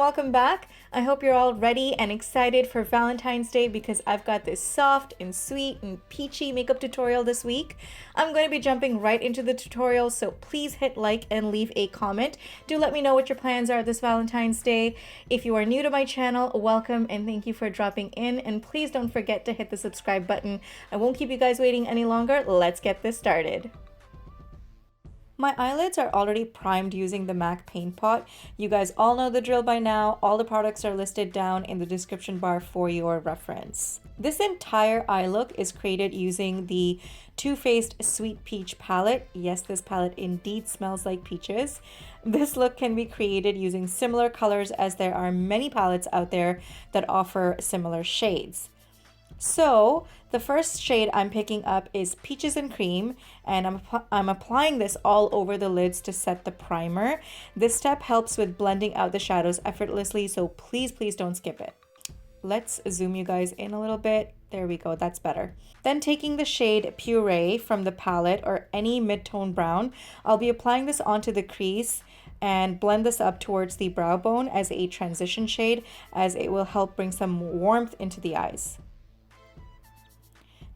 welcome back. I hope you're all ready and excited for Valentine's Day because I've got this soft and sweet and peachy makeup tutorial this week. I'm going to be jumping right into the tutorial, so please hit like and leave a comment. Do let me know what your plans are this Valentine's Day. If you are new to my channel, welcome and thank you for dropping in, and please don't forget to hit the subscribe button. I won't keep you guys waiting any longer. Let's get this started. My eyelids are already primed using the MAC Paint Pot. You guys all know the drill by now. All the products are listed down in the description bar for your reference. This entire eye look is created using the Too Faced Sweet Peach palette. Yes, this palette indeed smells like peaches. This look can be created using similar colors, as there are many palettes out there that offer similar shades. So the first shade I'm picking up is Peaches and Cream, and I'm applying this all over the lids to set the primer. This step helps with blending out the shadows effortlessly, so please don't skip it. Let's zoom you guys in a little bit. There we go, that's better. Then taking the shade Puree from the palette, or any mid-tone brown, I'll be applying this onto the crease and blend this up towards the brow bone as a transition shade, as it will help bring some warmth into the eyes.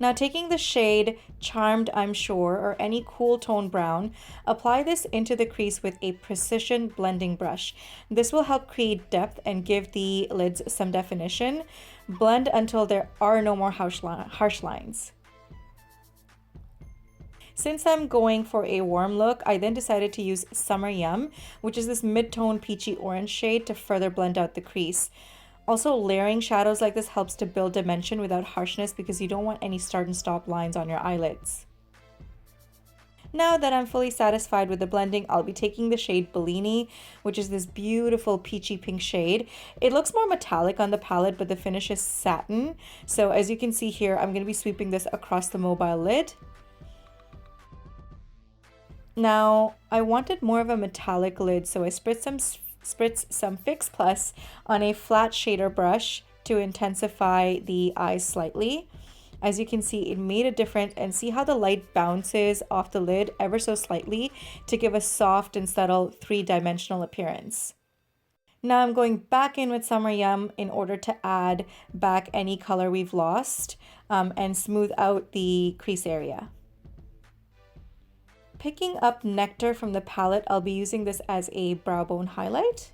Now taking the shade Charmed, I'm Sure, or any cool tone brown, apply this into the crease with a precision blending brush. This will help create depth and give the lids some definition. Blend until there are no more harsh lines. Since I'm going for a warm look, I then decided to use Summer Yum, which is this mid-tone peachy orange shade, to further blend out the crease. Also, layering shadows like this helps to build dimension without harshness, because you don't want any start and stop lines on your eyelids. Now that I'm fully satisfied with the blending, I'll be taking the shade Bellini, which is this beautiful peachy pink shade. It looks more metallic on the palette, but the finish is satin. So as you can see here, I'm going to be sweeping this across the mobile lid. Now, I wanted more of a metallic lid, so I spritz some Fix Plus on a flat shader brush to intensify the eyes slightly. As you can see, it made a difference, and see how the light bounces off the lid ever so slightly to give a soft and subtle three-dimensional appearance. Now I'm going back in with Summer Yum in order to add back any color we've lost and smooth out the crease area. Picking up Nectar from the palette, I'll be using this as a brow bone highlight.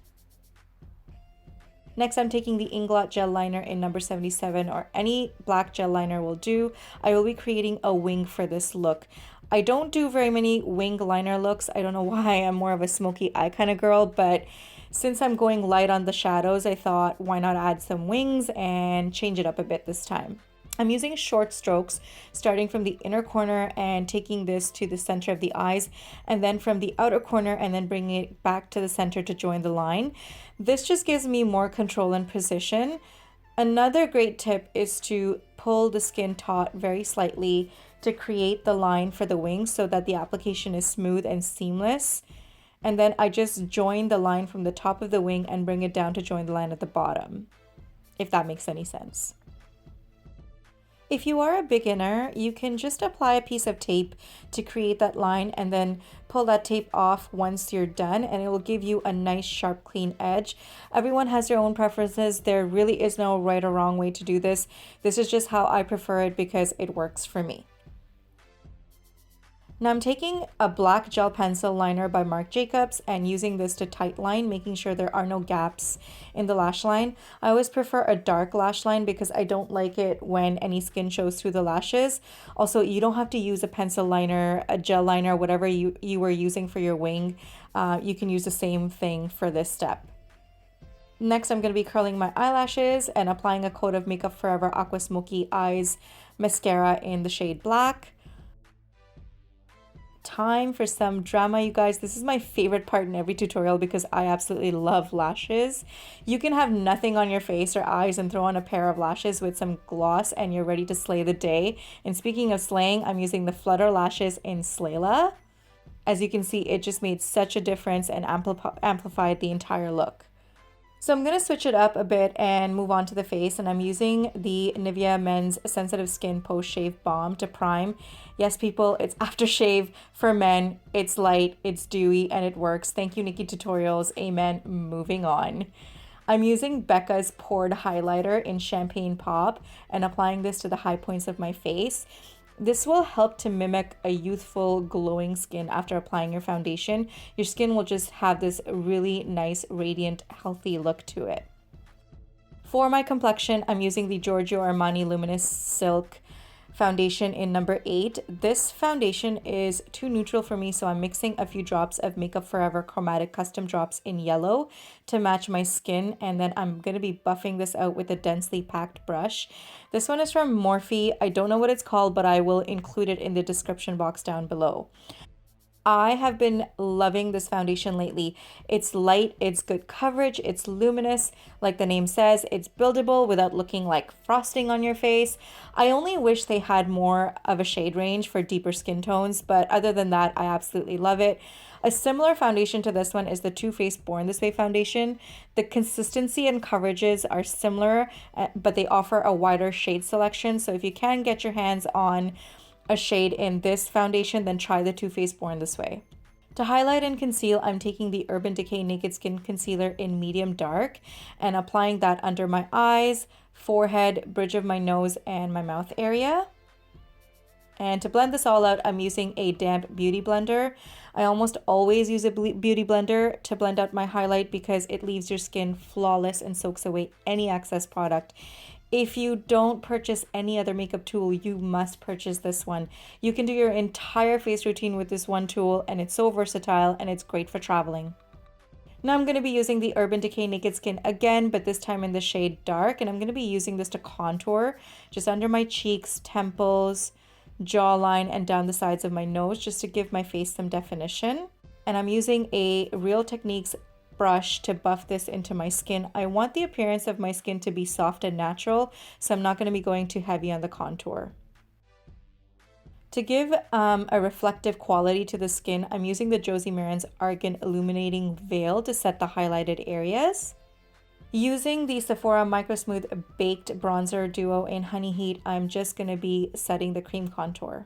Next, I'm taking the Inglot gel liner in number 77, or any black gel liner will do. I will be creating a wing for this look. I don't do very many wing liner looks. I don't know why. I'm more of a smoky eye kind of girl, but since I'm going light on the shadows, I thought why not add some wings and change it up a bit this time. I'm using short strokes, starting from the inner corner and taking this to the center of the eyes, and then from the outer corner and then bringing it back to the center to join the line. This just gives me more control and precision. Another great tip is to pull the skin taut very slightly to create the line for the wings so that the application is smooth and seamless. And then I just join the line from the top of the wing and bring it down to join the line at the bottom, if that makes any sense. If you are a beginner, you can just apply a piece of tape to create that line and then pull that tape off once you're done, and it will give you a nice sharp clean edge. Everyone has their own preferences. There really is no right or wrong way to do this. This is just how I prefer it because it works for me. Now I'm taking a black gel pencil liner by Marc Jacobs and using this to tight line, making sure there are no gaps in the lash line. I always prefer a dark lash line because I don't like it when any skin shows through the lashes. Also, you don't have to use a pencil liner, a gel liner, whatever you were using for your wing. You can use the same thing for this step. Next, I'm going to be curling my eyelashes and applying a coat of Makeup Forever Aqua Smokey Eyes mascara in the shade Black. Time for some drama, you guys. This is my favorite part in every tutorial because I absolutely love lashes. You can have nothing on your face or eyes and throw on a pair of lashes with some gloss and you're ready to slay the day. And speaking of slaying, I'm using the Flutterlashes in Slayla. As you can see, it just made such a difference and amplified the entire look. So I'm going to switch it up a bit and move on to the face, and I'm using the Nivea Men's Sensitive Skin Post Shave Balm to prime. Yes, people, it's aftershave for men. It's light, it's dewy, and it works. Thank you, Nikki Tutorials. Amen. Moving on. I'm using Becca's Poured Highlighter in Champagne Pop and applying this to the high points of my face. This will help to mimic a youthful, glowing skin after applying your foundation. Your skin will just have this really nice, radiant, healthy look to it. For my complexion, I'm using the Giorgio Armani Luminous Silk foundation in number 8. This foundation is too neutral for me, so I'm mixing a few drops of Makeup Forever Chromatic Custom Drops in yellow to match my skin, and then I'm going to be buffing this out with a densely packed brush. This one is from MUFE. I don't know what it's called, but I will include it in the description box down below. I have been loving this foundation lately. It's light, it's good coverage, it's luminous. Like the name says, it's buildable without looking like frosting on your face. I only wish they had more of a shade range for deeper skin tones, but other than that, I absolutely love it. A similar foundation to this one is the Too Faced Born This Way foundation. The consistency and coverages are similar, but they offer a wider shade selection. So if you can get your hands on a shade in this foundation, then try the Too Faced Born This Way. To highlight and conceal, I'm taking the Urban Decay Naked Skin Concealer in medium dark and applying that under my eyes, forehead, bridge of my nose, and my mouth area. And to blend this all out, I'm using a damp beauty blender. I almost always use a beauty blender to blend out my highlight because it leaves your skin flawless and soaks away any excess product. If you don't purchase any other makeup tool, you must purchase this one. You can do your entire face routine with this one tool, and it's so versatile and it's great for traveling. Now I'm going to be using the Urban Decay Naked Skin again, but this time in the shade dark, and I'm going to be using this to contour just under my cheeks, temples, jawline, and down the sides of my nose just to give my face some definition. And I'm using a Real Techniques brush to buff this into my skin. I want the appearance of my skin to be soft and natural, so I'm not going to be going too heavy on the contour. To give a reflective quality to the skin, I'm using the Josie Maran's Argan Illuminating Veil to set the highlighted areas. Using the Sephora Micro Smooth Baked Bronzer Duo in Honey Heat, I'm just going to be setting the cream contour.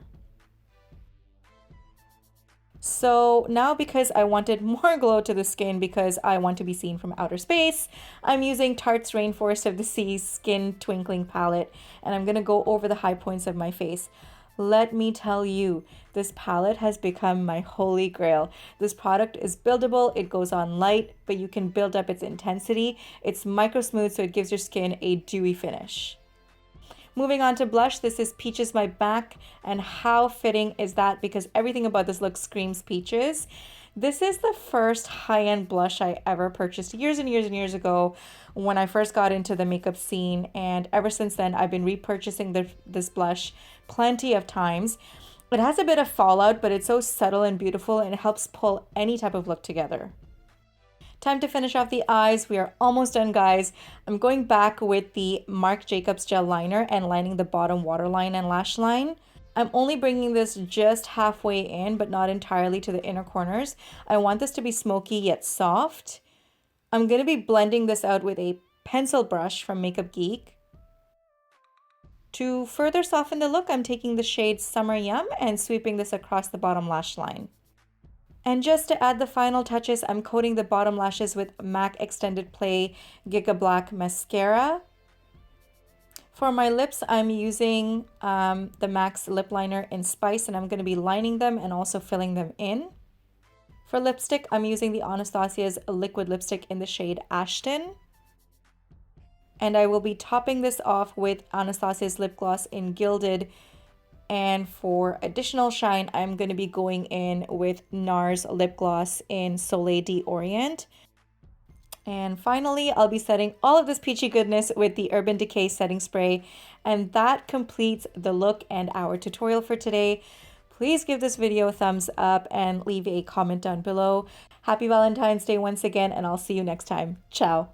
So now, because I wanted more glow to the skin because I want to be seen from outer space, I'm using Tarte's Rainforest of the Seas Skin Twinkling Palette, and I'm going to go over the high points of my face. Let me tell you, this palette has become my holy grail. This product is buildable, it goes on light, but you can build up its intensity. It's micro smooth, so it gives your skin a dewy finish. Moving on to blush, this is Peaches My Back, and how fitting is that because everything about this look screams peaches. This is the first high-end blush I ever purchased years and years and years ago when I first got into the makeup scene, and ever since then I've been repurchasing this blush plenty of times. It has a bit of fallout, but it's so subtle and beautiful, and it helps pull any type of look together. Time to finish off the eyes. We are almost done, guys. I'm going back with the Marc Jacobs Gel Liner and lining the bottom waterline and lash line. I'm only bringing this just halfway in, but not entirely to the inner corners. I want this to be smoky yet soft. I'm going to be blending this out with a pencil brush from Makeup Geek. To further soften the look, I'm taking the shade Summer Yum and sweeping this across the bottom lash line. And just to add the final touches, I'm coating the bottom lashes with MAC Extended Play Gigablack Mascara. For my lips, I'm using the MAC's Lip Liner in Spice, and I'm going to be lining them and also filling them in. For lipstick, I'm using the Anastasia's liquid lipstick in the shade Ashton. And I will be topping this off with Anastasia's lip gloss in Gilded. And for additional shine, I'm going to be going in with NARS lip gloss in Soleil d'Orient. And finally, I'll be setting all of this peachy goodness with the Urban Decay setting spray. And that completes the look and our tutorial for today. Please give this video a thumbs up and leave a comment down below. Happy Valentine's Day once again, and I'll see you next time. Ciao.